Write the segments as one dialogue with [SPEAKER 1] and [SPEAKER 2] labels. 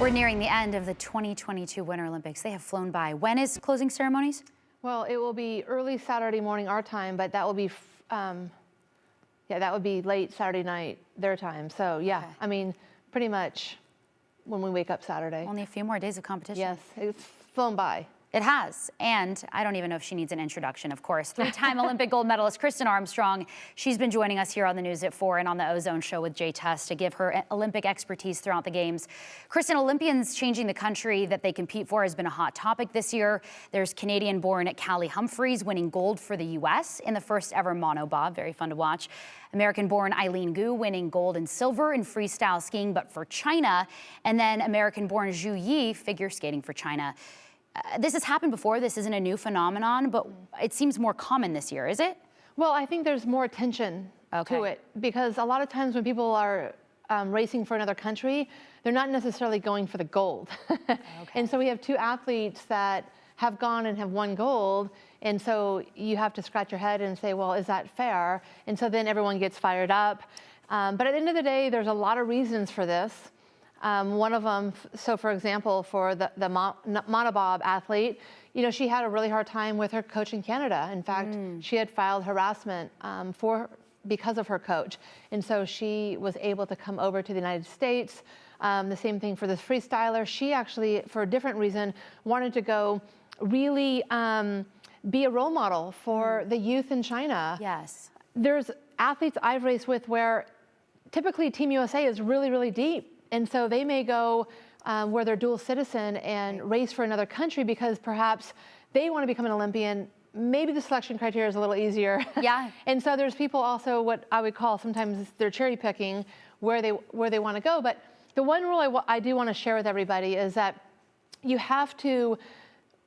[SPEAKER 1] We're nearing the end of the 2022 Winter Olympics. They have flown by. When is closing ceremonies?
[SPEAKER 2] Well, it will be early Saturday morning our time, but that will be, that would be late Saturday night their time. So yeah,
[SPEAKER 1] Okay.
[SPEAKER 2] I mean, pretty much when we wake up Saturday.
[SPEAKER 1] Only a few more days of competition.
[SPEAKER 2] Yes, it's flown by.
[SPEAKER 1] It has, and I don't even know if she needs an introduction, of course. Three-time Olympic gold medalist Kristin Armstrong. She's been joining us here on the News at 4 and on the Ozone Show with Jay Tess to give her Olympic expertise throughout the Games. Kristin, Olympians changing the country that they compete for has been a hot topic this year. There's Canadian-born Callie Humphreys winning gold for the U.S. in the first ever monobob, very fun to watch. American-born Eileen Gu winning gold and silver in freestyle skiing, but for China. And then American-born Zhu Yi figure skating for China. This has happened before. This isn't a new phenomenon, but it seems more common this year, is it?
[SPEAKER 2] Well, I think there's more attention to it because a lot of times when people are racing for another country, they're not necessarily going for the gold. And so we have two athletes that have gone and have won gold. And so you have to scratch your head and say, well, is that fair? And so then everyone gets fired up. But at the end of the day, there's a lot of reasons for this. One of them, so for example, for the monobob athlete, you know, she had a really hard time with her coach in Canada. In fact, she had filed harassment because of her coach. And so she was able to come over to the United States. The same thing for this freestyler. She actually, for a different reason, wanted to go really be a role model for the youth in China.
[SPEAKER 1] Yes.
[SPEAKER 2] There's athletes I've raced with where typically Team USA is really, really deep. And so they may go where they're dual citizen and race for another country because perhaps they want to become an Olympian. Maybe the selection criteria is a little easier.
[SPEAKER 1] Yeah.
[SPEAKER 2] And so there's people also what I would call sometimes they're cherry picking where they want to go. But the one rule I do want to share with everybody is that you have to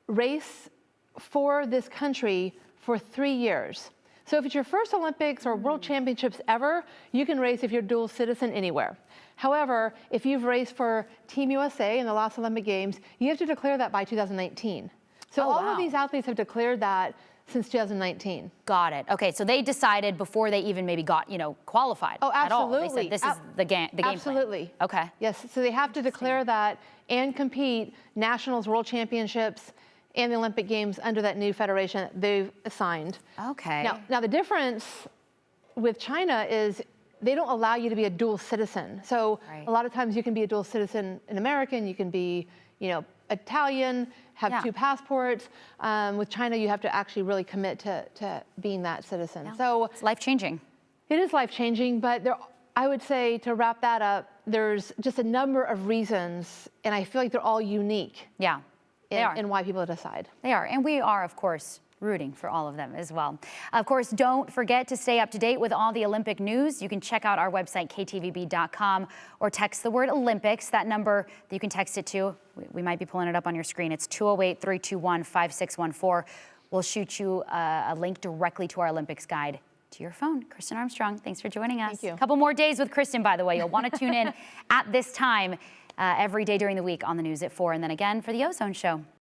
[SPEAKER 2] race for this country for 3 years. So if it's your first Olympics or World Championships ever, you can race if you're dual citizen anywhere. However, if you've raced for Team USA in the last Olympic Games, you have to declare that by 2019. So all of these athletes have declared that since 2019.
[SPEAKER 1] Got it. Okay, so they decided before they even maybe got, qualified at all. They said this is the game plan.
[SPEAKER 2] Absolutely.
[SPEAKER 1] Okay.
[SPEAKER 2] Yes, so they have to declare that and compete nationals, world championships, and the Olympic Games under that new federation that they've assigned.
[SPEAKER 1] Okay.
[SPEAKER 2] Now the difference with China is they don't allow you to be a dual citizen. So a lot of times you can be a dual citizen in American, you can be, Italian, have two passports. With China, you have to actually really commit to being that citizen.
[SPEAKER 1] Yeah.
[SPEAKER 2] So
[SPEAKER 1] it's life-changing.
[SPEAKER 2] It is life-changing, but I would say to wrap that up, there's just a number of reasons, and I feel like they're all unique.
[SPEAKER 1] Yeah.
[SPEAKER 2] And why people decide.
[SPEAKER 1] They are, and we are, of course, rooting for all of them as well. Of course, don't forget to stay up to date with all the Olympic news. You can check out our website, ktvb.com, or text the word Olympics, that number that you can text it to. We might be pulling it up on your screen. It's 208-321-5614. We'll shoot you a link directly to our Olympics guide to your phone. Kristin Armstrong, thanks for joining us.
[SPEAKER 2] Thank you.
[SPEAKER 1] A couple more days with Kristin, by the way. You'll want to tune in at this time every day during the week on the News at 4, and then again for the Ozone Show.